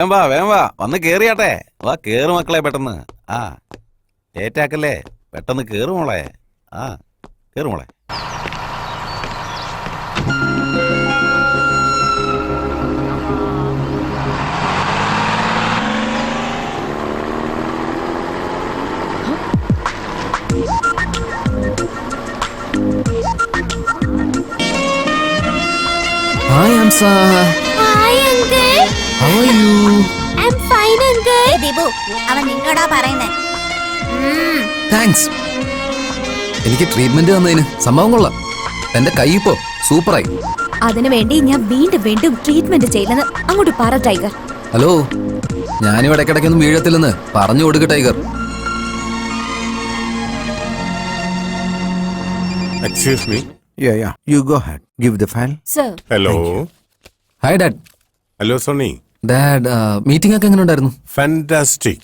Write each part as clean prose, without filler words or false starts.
വേഗം വാ വന്ന് കേറിയാട്ടെ. വാ കേറ് മക്കളെ പെട്ടെന്ന്. ആ ലേറ്റാക്കല്ലേ, പെട്ടെന്ന് കേറ് മോളെ. ആ കേറ് മോളെ. Hi, Amsa. Hi, uncle. How are you? I'm fine, uncle. Dibu, അവൻ നിന്നോടാ പറയുന്നേ. Thanks. എനിക്ക് ട്രീറ്റ്മെന്റ് തന്നതിന് സംഭവം കൊള്ളാം. എന്റെ കൈ ഇപ്പോ സൂപ്പറായി. അതിനു വേണ്ടി ഞാൻ വീണ്ടും ട്രീറ്റ്മെന്റ് ചെയ്യില്ലെന്ന് അങ്ങോട്ട് പറ ടൈഗർ. ഹലോ, ഞാനും ഇടയ്ക്കിടയ്ക്കൊന്നും വീഴത്തില്ലെന്ന് പറഞ്ഞു കൊടുക്ക tiger. Excuse me. Yeah. You go ahead. Give the file. Sir. Hello. Hi dad. Hello Soni. Dad, meeting ഒക്കെ എങ്ങനെ ഉണ്ടായിരുന്നു? ഫാന്റാസ്റ്റിക്.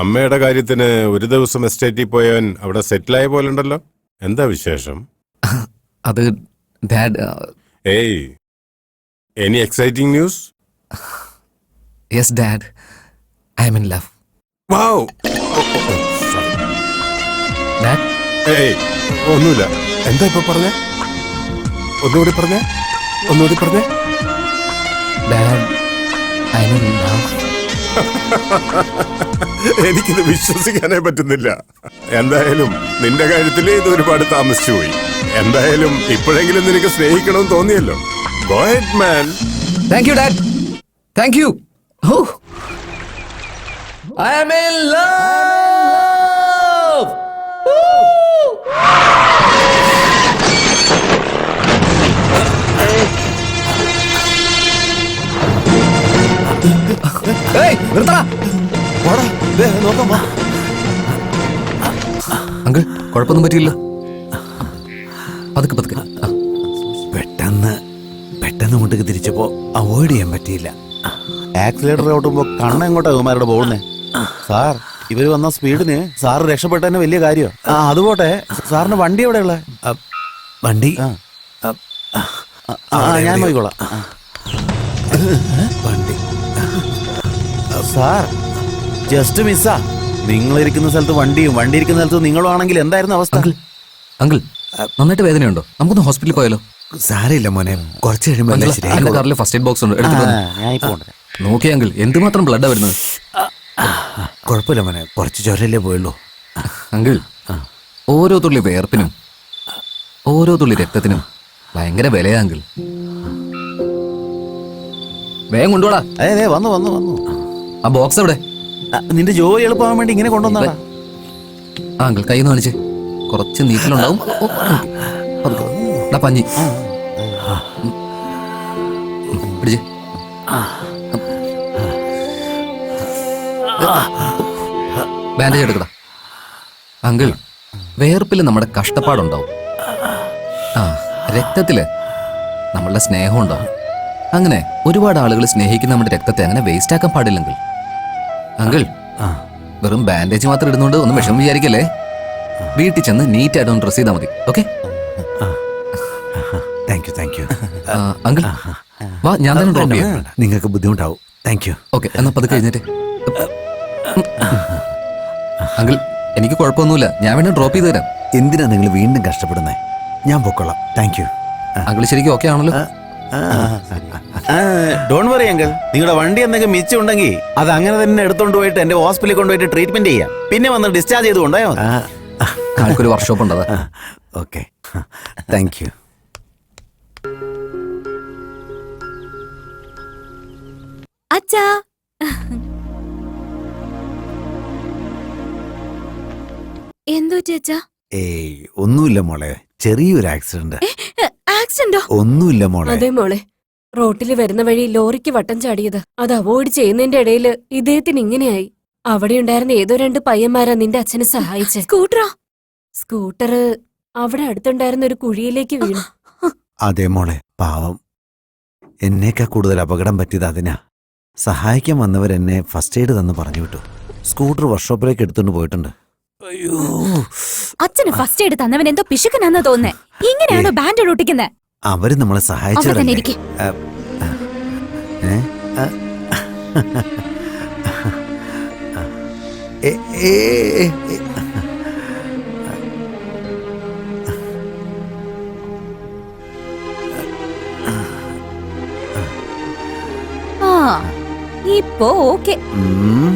അമ്മയുടെ കാര്യത്തിന് ഒരു ദിവസം എസ്റ്റേറ്റിൽ പോയവൻ അവിടെ സെറ്റിലായ പോലെ ഉണ്ടല്ലോ. എന്താ വിശേഷം? അത് dad. Hey, any exciting news? Yes dad, I am in love. Wow. Dad, ഏയ്, ഒന്നുമില്ല. എന്താ ഇപ്പൊ പറഞ്ഞേ? ഒന്നുകൂടി പറഞ്ഞേ. Dad, I am in love. എനിക്കിത് വിശ്വസിക്കാനേ പറ്റുന്നില്ല. എന്തായാലും നിന്റെ കാര്യത്തിൽ ഇത് ഒരുപാട് താമസിച്ചു പോയി. എന്തായാലും ഇപ്പോഴെങ്കിലും നിനക്ക് സ്നേഹിക്കണമെന്ന് തോന്നിയല്ലോ. Go ahead, man. Thank you dad, thank you. I am in love. Uncle, കുഴപ്പമൊന്നും പറ്റിയില്ല. പതുക്കെ. പെട്ടെന്ന് ഇങ്ങോട്ടേക്ക് തിരിച്ചപ്പോ അവോയ്ഡ് ചെയ്യാൻ പറ്റിയില്ല. ആക്സിലേറ്റർ ഓട്ടുമ്പോ കണ്ണ എങ്ങോട്ടാ ഇവന്മാരുടെ പോകുന്നേ? സാർ, ഇവര് വന്ന സ്പീഡിന് സാറ് രക്ഷപ്പെട്ടന്നെ വലിയ കാര്യം. ആ അതുപോട്ടെ, സാറിന് വണ്ടി എവിടെയുള്ള? വണ്ടി ഞാൻ നോക്കിക്കോളാം. വണ്ടി സാർ, ജസ്റ്റ് മിസ്സാ. നിങ്ങളിരിക്കുന്ന സ്ഥലത്ത് വണ്ടിയും വണ്ടി ഇരിക്കുന്ന സ്ഥലത്ത് നിങ്ങളും ആണെങ്കിൽ എന്തായിരുന്നു അവസ്ഥ? അങ്കിൾ, നന്നായിട്ട് വേദനയുണ്ടോ? നമുക്കൊന്ന് ഹോസ്പിറ്റലിൽ പോയാലോ? സാരമില്ല മോനെ, കുറച്ച് കഴിയുമ്പോൾ എല്ലാം ശരിയായി. എന്റെ കാറിൽ ഫസ്റ്റ് എയ്ഡ് ബോക്സ് ഉണ്ട്, ഞാൻ ഇപ്പൊ കൊണ്ടുവരാം. നോക്കിയ അങ്കിൾ, എന്തുമാത്രം ബ്ലഡാ വരുന്നത്. കുഴപ്പമില്ല മോനെ, കുറച്ച് ചോരല്ലേ പോയുള്ളൂ. അങ്കിൾ, ഓരോ തുള്ളി വേർപ്പിനും ഓരോ തുള്ളി രക്തത്തിനും ഭയങ്കര വിലയാ അങ്കിൾ. വേഗം കൊണ്ടുപോടാ. അതെ വന്നു. ആ ബോക്സ് എവിടെ? നിന്റെ ജോലി എളുപ്പമാകാൻ വേണ്ടി ഇങ്ങനെ കൊണ്ടുവന്നാ. ആ അങ്കിൾ, കൈ ഒന്ന് കാണിച്ചേ. കുറച്ച് നീറ്റിലുണ്ടാവും. പഞ്ഞി പിടിച്ചേ. ബാൻഡേജ് എടുക്കടാ. അങ്കിൾ, വേർപ്പില് നമ്മുടെ കഷ്ടപ്പാടുണ്ടാവും. ആ രക്തത്തില് നമ്മളുടെ സ്നേഹം ഉണ്ടാവും. അങ്ങനെ ഒരുപാട് ആളുകൾ സ്നേഹിക്കുന്ന നമ്മുടെ രക്തത്തെ അങ്ങനെ വേസ്റ്റ് ആക്കാൻ പാടില്ലെങ്കിൽ. അങ്കിൾ, വെറും ബാൻഡേജ് മാത്രം ഇടുന്നോണ്ട് ഒന്നും വിഷമം വിചാരിക്കല്ലേ. വീട്ടിൽ ചെന്ന് നീറ്റ് ആയിട്ട് ഒന്ന് ഡ്രസ് ചെയ്താൽ മതി. ഓക്കെ? Thank you. അങ്കിൾ, വാ, ഞാൻ തന്നെ ഡ്രോപ്പ് ചെയ്യാം. നിങ്ങൾക്ക് ബുദ്ധിമുട്ടാവും. Thank you. ഓക്കെ, എന്നാ പതുക്കെ കഴിഞ്ഞിട്ട്. അങ്കിൾ, എനിക്ക് കുഴപ്പമൊന്നുമില്ല, ഞാൻ വേണേ ഡ്രോപ്പ് ചെയ്ത് തരാം. എന്തിനാ നിങ്ങൾ വീണ്ടും കഷ്ടപ്പെടുന്നേ? ഞാൻ പൊക്കോളാം. Thank you. അങ്കിൾ ശരിക്കും ഓക്കെ ആണല്ലോ? ഡോണ്ട് വറി അങ്കിൾ, നിങ്ങളുടെ വണ്ടി എന്തെങ്കിലും മിച്ചം ഉണ്ടെങ്കിൽ അത് അങ്ങനെ തന്നെ എടുത്തോണ്ട് പോയിട്ട് എന്റെ ഹോസ്പിറ്റലിൽ കൊണ്ടുപോയിട്ട് ട്രീറ്റ്മെന്റ് ചെയ്യാം. പിന്നെ വന്ന് ഡിസ്ചാർജ് ചെയ്ത് കൊണ്ടുപോയാൽ മതി. ആൾക്കൊരു വർക്ക്ഷോപ്പ് ഉണ്ടത്. Okay, thank you. അച്ഛാ, എന്തോ ചേച്ചാ? ഏയ് ഒന്നുമില്ല മോളെ, ചെറിയൊരു ആക്സിഡന്റ്. ആക്സിഡന്റോ? ഒന്നുമില്ല മോളെ. അതെ മോളെ, റോട്ടില് വരുന്ന വഴി ലോറിക്ക് വട്ടം ചാടിയത്. അത് അവോയ്ഡ് ചെയ്യുന്നതിന്റെ ഇടയില് ഇദ്ദേഹത്തിന് ഇങ്ങനെയായി. അവിടെ ഉണ്ടായിരുന്ന ഏതോ 2 പയ്യന്മാരാ നിന്റെ അച്ഛനെ സഹായിച്ചെ. സ്കൂട്ടറോ? സ്കൂട്ടർ അവിടെ അടുത്തുണ്ടായിരുന്ന ഒരു കുഴിയിലേക്ക് വീണു. അതെ മോളെ, പാവം. എന്നേക്കാ കൂടുതൽ അപകടം പറ്റിയത് അതിനാ. സഹായിക്കാൻ വന്നവരെന്നെ ഫസ്റ്റ് എയ്ഡ് തന്ന് പറഞ്ഞു വിട്ടു. സ്കൂട്ടർ വർക്ക്ഷോപ്പിലേക്ക് എടുത്തോണ്ട് പോയിട്ടുണ്ട്. അയ്യോ, അച്ഛന് ഫസ്റ്റ് എയ്ഡ് തന്നവൻ എന്തോ പിശുക്കനാന്ന് തോന്നുന്നേ. ഇങ്ങനെയാണോ ബാൻഡ് ഒട്ടിക്കുന്നത്? അവര് നമ്മളെ സഹായിച്ചവരല്ലേ. ഇരിക്കും. ഏ, ഏ, ഏ, ഏ. ആ ഇപ്പോ ഓക്കെ. ഉം.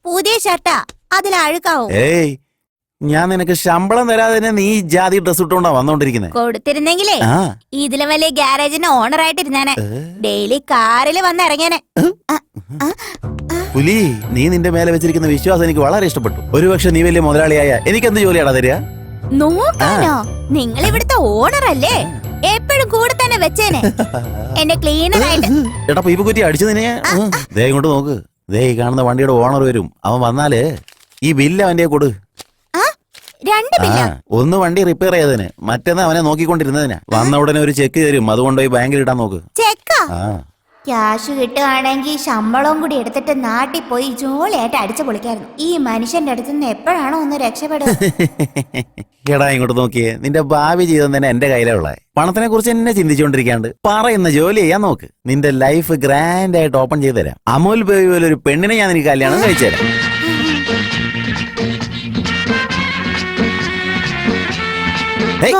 പുതിയ ഷർട്ടാ അതിൽ അഴുക്കാവും. ഏയ് ഞാൻ നിനക്ക് ശമ്പളം തരാതെ തന്നെ നീ ഈ ജാതി ഡ്രസ് ഇട്ടുകൊണ്ടാ വന്നോണ്ടിരിക്കുന്നത്. കൊടുത്തിരുന്നെങ്കിലേ ആ ഇതിലും വലിയ ഗ്യാരേജിന് ഓണറായിട്ടിരുന്നാനെ. ഡെയിലി കാറിൽ വന്ന് ഇറങ്ങിയാനെ. പുലി, നീ നിന്റെ മേലെ വെച്ചിരിക്കുന്ന വിശ്വാസം എനിക്ക് വളരെ ഇഷ്ടപ്പെട്ടു. ഒരുപക്ഷെ നീ വലിയ മുതലാളിയായ എനിക്ക് എന്ത് ജോലിയാടാ തരിക? നോക്കാനോ? നിങ്ങൾ ഇവിടുത്തെ ഓണർ അല്ലേ? എപ്പോഴും കൂടെ തന്നെ വെച്ചേനെ എന്നെ ക്ലീനറായിട്ട്. എടാ പീപ്പുകുറ്റി അടിച്ചു നിന്നെ. ദേ ഇങ്ങോട്ട് നോക്ക്. ദേ ഈ കാണുന്ന വണ്ടിയുടെ ഓണർ വരും. അവൻ വന്നാല് ഈ ബില്ല് അവന്റെ കൊടു. രണ്ട് ആ, ഒന്ന് വണ്ടി റിപ്പയർ ചെയ്തതിന്, മറ്റേന്ന് അവനെ നോക്കിക്കൊണ്ടിരുന്നതിന്. വന്ന ഉടനെ ഒരു ചെക്ക് തരും, അതുകൊണ്ട് പോയി ബാങ്കിൽ ഇടാൻ നോക്ക്. ചെക്കാ? ആ ക്യാഷ് കിട്ടുകയാണെങ്കിൽ ശമ്പളവും കൂടി എടുത്തിട്ട് നാട്ടിൽ പോയി ജോളിയായിട്ട് അടിച്ചു പൊളിക്കായിരുന്നു. ഈ മനുഷ്യന്റെ അടുത്ത് നിന്ന് എപ്പോഴാണോ ഒന്ന് രക്ഷപ്പെടുക? എടാ ഇങ്ങോട്ട് നോക്കിയേ, നിന്റെ ഭാവി ജീവിതം തന്നെ എന്റെ കയ്യിലുള്ള പണത്തിനെ കുറിച്ച് എന്നെ ചിന്തിച്ചുകൊണ്ടിരിക്കാണ്ട് പറയുന്ന ജോലി ചെയ്യാൻ നോക്ക്. നിന്റെ ലൈഫ് ഗ്രാൻഡ് ആയിട്ട് ഓപ്പൺ ചെയ്തു തരാം. അമൂൽ ബേബി പോലെ ഒരു പെണ്ണിനെ ഞാൻ നിനക്ക് കല്യാണം കഴിച്ചു തരാം. ഹേയ്.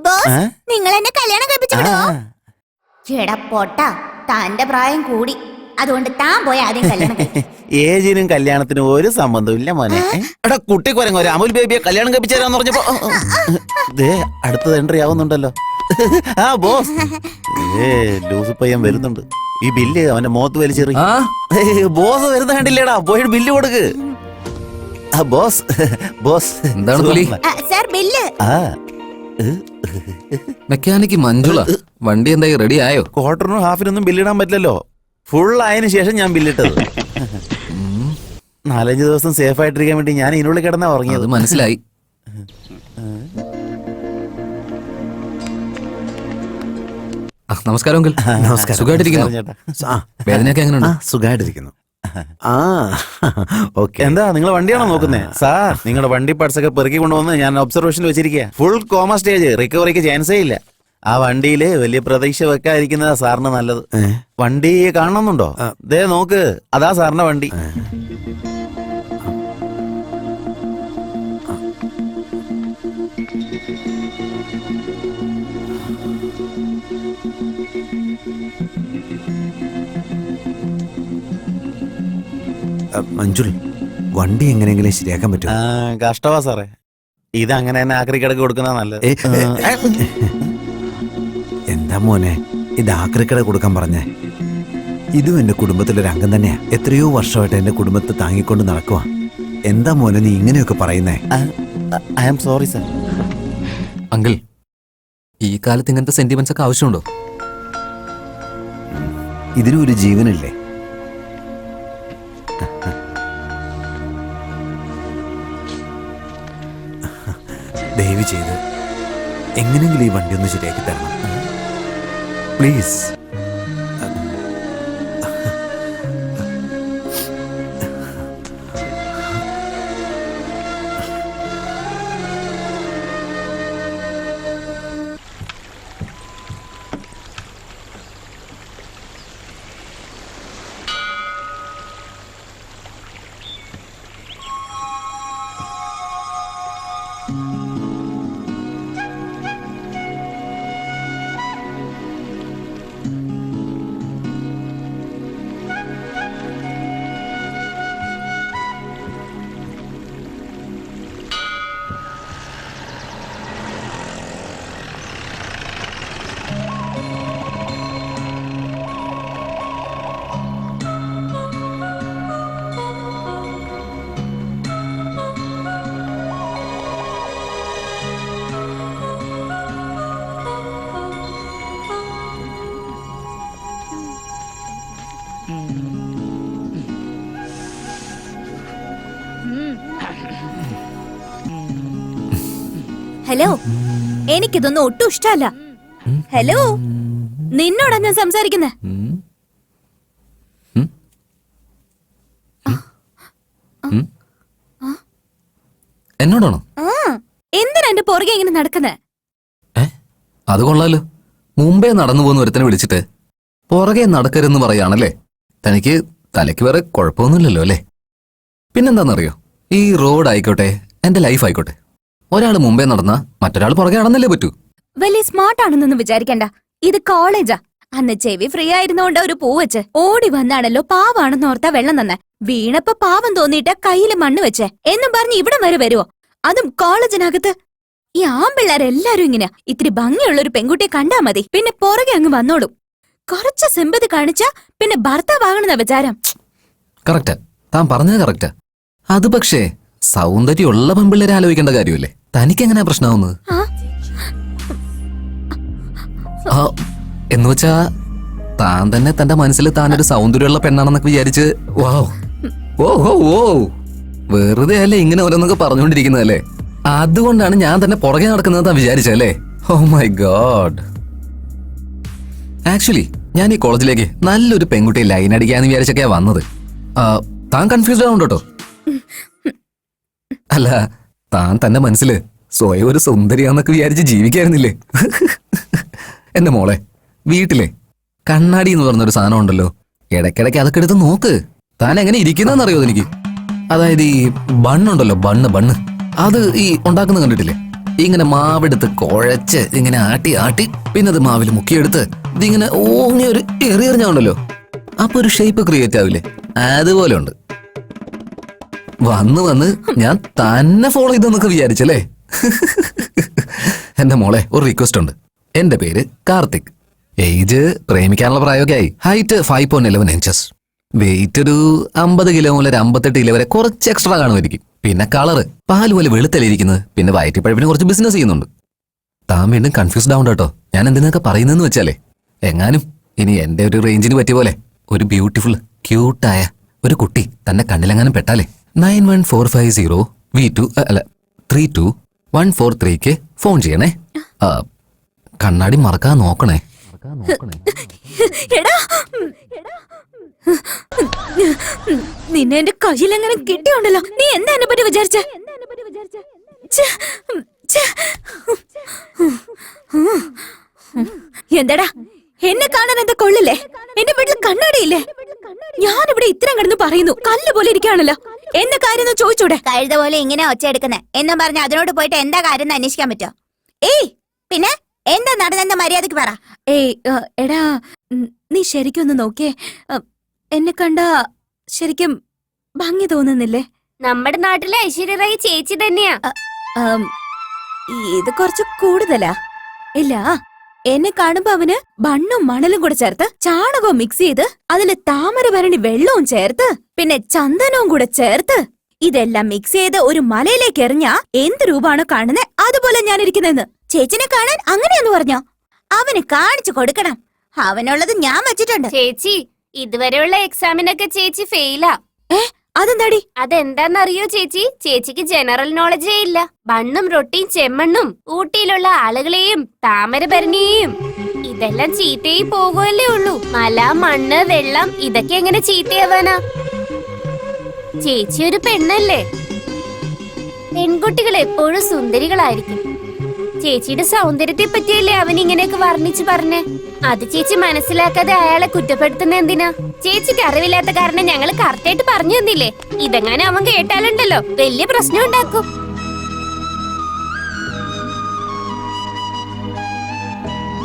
ബോസ്, ആ? നിങ്ങൾ എന്നെ കല്യാണം കഴിപ്പിച്ചു ആ, വിടുവോ? എടാ പൊട്ട, തന്റെ പ്രായം കൂടി, അതുകൊണ്ട് താൻ പോയി ആദ്യം കല്യാണം കഴിക്ക്. ഏജിനും കല്യാണത്തിനും ഒരു സംബന്ധവും ഇല്ല മോനെ. എടാ കുട്ടി കുരങ്ങ, ഒരു അമൂൽ ബേബിയെ കല്യാണം കഴിപ്പിച്ചു തരാന്ന് പറഞ്ഞപ്പോ ദേ അടുത്തത് എൻട്രി ആവുന്നുണ്ടല്ലോ. ആ ബോസ്, ലൂസ് പയ്യൻ വരുന്നുണ്ട്. ഈ ബില്ല് അവന്റെ മുഖത്ത് വലിച്ചെറി. ആ ബോസ് വരുന്ന കണ്ടില്ലേടാ, പോയിട്ട് ബില്ല് കൊടുക്ക്. ആ ബോസ്, ബോസ് എന്താണ് പുലി? Sir bill. ആ മെക്കാനിക്ക് മഞ്ജുള, വണ്ടി എന്തായി റെഡി ആയോ? ക്വാർട്ടറിനും ഹാഫിനൊന്നും ബില്ലിടാൻ പറ്റില്ലല്ലോ. ഫുൾ ആയതിനു ശേഷം ഞാൻ ബില്ലിട്ടത്. 4-5 ദിവസം സേഫ് ആയിട്ടിരിക്കാൻ വേണ്ടി ഞാൻ ഇതിനുള്ളിൽ കിടന്നാ ഉറങ്ങിയത്. അത് മനസ്സിലായി. നമസ്കാരം അങ്കിൾ. നമസ്കാരം. സുഖമായിട്ടിരിക്കുന്നു? ചേട്ടാ. ആ, വേദനയൊക്കെ എങ്ങനെയുണ്ട്? സുഖമായിട്ടിരിക്കുന്നു. ആ ഓക്കെ. എന്താ നിങ്ങൾ വണ്ടിയാണോ നോക്കുന്നേ? സാർ നിങ്ങളുടെ വണ്ടി പാർട്സ് ഒക്കെ പെറുക്കി കൊണ്ടുവന്ന് ഞാൻ ഒബ്സർവേഷനിൽ വെച്ചിരിക്കുക. ഫുൾ കോമ സ്റ്റേജ്, റിക്കവറിക്ക് ചാൻസേ ഇല്ല. ആ വണ്ടിയില് വലിയ പ്രതീക്ഷ വെക്കാതിരിക്കുന്നതാ സാറിന് നല്ലത്. വണ്ടി കാണണമെന്നുണ്ടോ? ദേ നോക്ക്, അതാ സാറിന്റെ വണ്ടി. മഞ്ജുൾ, വണ്ടി എങ്ങനെയെങ്കിലും ശരിയാക്കാൻ പറ്റുമോ? കഷ്ടവാ സാറേ, ഇത് അങ്ങനെ തന്നെ ആക്രി കിടക്ക് കൊടുക്കുന്ന നല്ലത്. എന്താ മോനെ ഇത് ആക്രിക്കട കൊടുക്കാൻ പറഞ്ഞേ? ഇതും എന്റെ കുടുംബത്തിലൊരു അംഗം തന്നെയാ. എത്രയോ വർഷമായിട്ട് എന്റെ കുടുംബത്തെ താങ്ങിക്കൊണ്ട് നടക്കുവാ. എന്താ മോനെ നീ ഇങ്ങനെയൊക്കെ പറയുന്നേ? I am sorry sir. Uncle, ഈ കാലത്ത് ഇങ്ങനത്തെ സെന്റിമെന്റ്സ് ഒക്കെ ആവശ്യമുണ്ടോ? ഇതിനും ഒരു ജീവനില്ലേ? ദയവ് ചെയ്ത് എങ്ങനെയെങ്കിലും ഈ വണ്ടി ഒന്ന് ശരിയാക്കി തരണം പ്ലീസ്. ഹലോ, എനിക്കിതൊന്നും ഒട്ടും ഇഷ്ടമല്ല. ഹലോ, നിന്നോടാ ഞാൻ സംസാരിക്കുന്നേ. എന്നോടാണോ? എന്തിനാ എന്റെ പുറകെ ഇങ്ങനെ നടക്കുന്നേ? അത് കൊള്ളാലോ. മുമ്പേ നടന്നു പോകുന്ന ഒരുത്തനെ വിളിച്ചിട്ട് പുറകെ നടക്കരുതെന്ന് പറയാണല്ലേ. തനിക്ക് തലയ്ക്ക് വേറെ കുഴപ്പമൊന്നുമില്ലല്ലോ അല്ലേ? പിന്നെന്താണെന്നറിയോ, ഈ റോഡ് ആയിക്കോട്ടെ, എന്റെ ലൈഫ് ആയിക്കോട്ടെ, ഒരാൾ മുമ്പേ നടന്നാ മറ്റൊരാൾ പുറകെ നടന്നല്ലേ പറ്റൂ. വലിയ സ്മാർട്ട് ആണെന്നൊന്നും വിചാരിക്കണ്ട. ഇത് കോളേജാ. അന്ന് ചെവി ഫ്രീ ആയിരുന്നോണ്ട് ഒരു പൂ വെച്ച് ഓടി വന്നാണല്ലോ പാവാണെന്ന് ഓർത്താ വെള്ളം തന്നെ. വീണപ്പോ പാവം തോന്നിയിട്ട് കയ്യില് മണ്ണ് വെച്ചേ എന്നും പറഞ്ഞ് ഇവിടം വരെ വരുവോ? അതും കോളേജിനകത്ത്. ഈ ആമ്പിള്ളേരെല്ലാരും ഇങ്ങനെ. ഇത്തിരി ഭംഗിയുള്ള ഒരു പെൺകുട്ടിയെ കണ്ടാ മതി, പിന്നെ പുറകെ അങ്ങ് വന്നോളും. കുറച്ച് സിമ്പതി കാണിച്ചാ പിന്നെ ഭർത്താവാകണമെന്ന വിചാരം. കറക്റ്റാ, താൻ പറഞ്ഞത് കറക്റ്റാ. അത് പക്ഷേ സൗന്ദര്യമുള്ള പെൺപിള്ളേരെ ആലോചിക്കേണ്ട കാര്യമല്ലേ? തനിക്കെങ്ങനെയാ പ്രശ്നമാവുന്നത്? എന്നുവെച്ചാ താൻ തന്നെ തന്റെ മനസ്സിൽ താനൊരു സൗന്ദര്യമുള്ള പെണ്ണാണെന്നൊക്കെ വിചാരിച്ച് ഓ വെറുതെ അല്ലേ ഇങ്ങനെ ഓരോന്നൊക്കെ പറഞ്ഞുകൊണ്ടിരിക്കുന്നതല്ലേ? അതുകൊണ്ടാണ് ഞാൻ തന്നെ പുറകെ നടക്കുന്നത് വിചാരിച്ചല്ലേ? Oh my God. ആക്ച്വലി ഞാൻ ഈ കോളേജിലേക്ക് നല്ലൊരു പെൺകുട്ടിയെ ലൈൻ അടിക്കാന്ന് വിചാരിച്ചൊക്കെയാ വന്നത്. താൻ കൺഫ്യൂസ്ഡ് ആവുന്നുണ്ട് കേട്ടോ. അല്ല, താൻ തന്റെ മനസ്സില് സ്വയം ഒരു സുന്ദരിയാന്നൊക്കെ വിചാരിച്ച് ജീവിക്കായിരുന്നില്ലേ? എന്റെ മോളെ, വീട്ടിലെ കണ്ണാടി എന്ന് പറഞ്ഞൊരു സാധനം ഉണ്ടല്ലോ, ഇടയ്ക്കിടയ്ക്ക് അതൊക്കെ എടുത്ത് നോക്ക്. താൻ എങ്ങനെ ഇരിക്കുന്നറിയോ എനിക്ക്? അതായത് ഈ ബണ്ണുണ്ടല്ലോ, ബണ്ണ് അത് ഈ ഉണ്ടാക്കുന്നത് കണ്ടിട്ടില്ലേ? ഇങ്ങനെ മാവെടുത്ത് കുഴച്ച് ഇങ്ങനെ ആട്ടി ആട്ടി പിന്നെ അത് മാവിൽ മുക്കിയെടുത്ത് ഇതിങ്ങനെ ഓങ്ങി ഒരു എറിഞ്ഞുണ്ടല്ലോ, അപ്പൊ ഒരു ഷേപ്പ് ക്രിയേറ്റ് ആവില്ലേ? അതുപോലെ ഉണ്ട്. വന്ന് ഞാൻ തന്നെ ഫോളോ ചെയ്തെന്നൊക്കെ വിചാരിച്ചല്ലേ? എന്റെ മോളെ, ഒരു റിക്വസ്റ്റ് ഉണ്ട്. എന്റെ പേര് കാർത്തിക്. ഏജ് പ്രേമിക്കാനുള്ള പ്രായമൊക്കെ ആയി. Height 5.11 inches. വെയിറ്റ് ഒരു 50 കിലോ മുതൽ 58 കിലോ വരെ കുറച്ച് എക്സ്ട്രാ കാണുമായിരിക്കും. പിന്നെ കളറ് പാല് പോലെ വെളുത്തലിരിക്കുന്നത്. പിന്നെ വയറ്റിപ്പഴപ്പിന് കുറച്ച് ബിസിനസ് ചെയ്യുന്നുണ്ട്. താൻ വീണ്ടും കൺഫ്യൂസ്ഡ് ആവണ്ട കേട്ടോ. ഞാൻ എന്തിനൊക്കെ പറയുന്നതെന്ന് വെച്ചാലേ, എങ്ങാനും ഇനി എന്റെ ഒരു റേഞ്ചിന് പറ്റിയ പോലെ ഒരു ബ്യൂട്ടിഫുൾ ക്യൂട്ടായ ഒരു കുട്ടി തന്റെ കണ്ണിലെങ്ങാനും പെട്ടാലേ 9145 V2 അല്ല 32143 ഫോൺ ചെയ്യണേ. കണ്ണാടി മറക്കാൻ നോക്കണേ. എടാ, നിന്നെ എന്റെ കയ്യിലെങ്ങനെ കിട്ടിയുണ്ടല്ലോ. നീ എന്താ എന്നെ പറ്റി വിചാരിച്ചേ? എന്താടാ, എന്നെ കാണാൻ എന്താ കൊള്ളില്ലേ? എന്റെ വീട്ടിൽ കണ്ണാടിയില്ലേ? ഞാനിവിടെ ഇത്രയും കിടന്ന് പറയുന്നു, കല്ല് പോലെ ഇരിക്കുകയാണല്ലോ. എന്താ കാര്യം ചോദിച്ചൂടെ? കഴുത പോലെ ഇങ്ങനെ ഒച്ച എടുക്കുന്നേ എന്നും പറഞ്ഞ അതിനോട് പോയിട്ട് എന്താ കാര്യം അന്വേഷിക്കാൻ പറ്റോ? ഏയ്, പിന്നെ എന്താ നടന്നെന്ന മര്യാദക്ക് പറ. ഏയ് എടാ, നീ ശരിക്കും ഒന്ന് നോക്കിയേ. എന്നെ കണ്ട ശരിക്കും ഭംഗി തോന്നുന്നില്ലേ? നമ്മുടെ നാട്ടിലെ ഐശ്വര്യ റായ് ചേച്ചി തന്നെയാ. ഇത് കുറച്ച് കൂടുതലാ. ഇല്ല, എന്നെ കാണുമ്പോ അവന് ബണ്ണും മണലും കൂടെ ചേർത്ത് ചാണകവും മിക്സ് ചെയ്ത് അതില് താമരഭരണി വെള്ളവും ചേർത്ത് പിന്നെ ചന്ദനവും കൂടെ ചേർത്ത് ഇതെല്ലാം മിക്സ് ചെയ്ത് ഒരു മലയിലേക്ക് എറിഞ്ഞാ എന്ത് രൂപമാണോ കാണുന്നത് അതുപോലെ ഞാൻ ഇരിക്കുന്നെന്ന്. ചേച്ചിനെ കാണാൻ അങ്ങനെയെന്ന് പറഞ്ഞോ? അവന് കാണിച്ചു കൊടുക്കണം. അവനുള്ളത് ഞാൻ വെച്ചിട്ടുണ്ട്. ചേച്ചി, ഇതുവരെയുള്ള എക്സാമിനൊക്കെ ചേച്ചി ഫെയിലാ. അതെന്താടി? അതെന്താന്നറിയോ ചേച്ചി? ചേച്ചിക്ക് ജനറൽ നോളജേ ഇല്ല. ബണ്ണും റൊട്ടിയും ചെമ്മണ്ണും ഊട്ടിയിലുള്ള ആളുകളെയും താമരഭരണിയെയും ഇതെല്ലാം ചീത്തയായി പോകുമല്ലേ ഉള്ളൂ. മല, മണ്ണ്, വെള്ളം ഇതൊക്കെ എങ്ങനെ ചീത്തയാവാനാ? ചേച്ചി ഒരു പെണ്ണല്ലേ? പെൺകുട്ടികൾ എപ്പോഴും സുന്ദരികളായിരിക്കും. ചേച്ചിയുടെ സൗന്ദര്യത്തെ പറ്റിയല്ലേ അവൻ ഇങ്ങനെയൊക്കെ വർണ്ണിച്ചു പറഞ്ഞേ. അത് ചേച്ചി മനസ്സിലാക്കാതെ അയാളെ കുറ്റപ്പെടുത്തുന്ന എന്തിനാ? ചേച്ചിക്ക് അറിവില്ലാത്ത കാരണം ഞങ്ങൾ കറക്റ്റായിട്ട് പറഞ്ഞു തന്നില്ലേ. ഇതെങ്ങനെ അവൻ കേട്ടാലുണ്ടല്ലോ വലിയ പ്രശ്നം ഉണ്ടാക്കും.